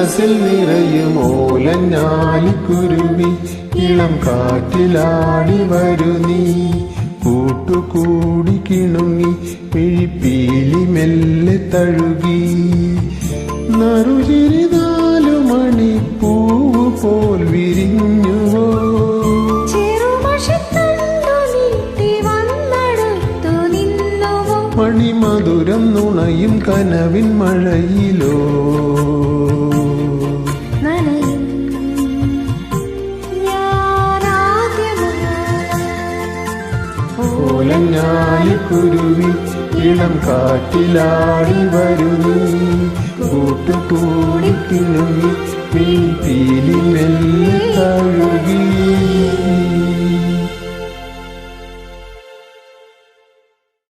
മനസ്സിൽ നിറയും ഓലഞ്ഞാലിക്കുരുവി ഇളം കാറ്റിലാടി വരു നീ കൂട്ടുകൂടി കിണുങ്ങി പിഴിപ്പീലി മെല്ലെ തഴുകി നറുചിരിനാലു മണിപ്പൂവ് പോൽ വിരിഞ്ഞുവോ മണിമധുരം നുണയും കനവിൻ മഴയിലോ ഓലഞ്ഞാലിക്കുരുവി ഇളം കാറ്റിലാടി വരു നീ കൂട്ടുകൂടി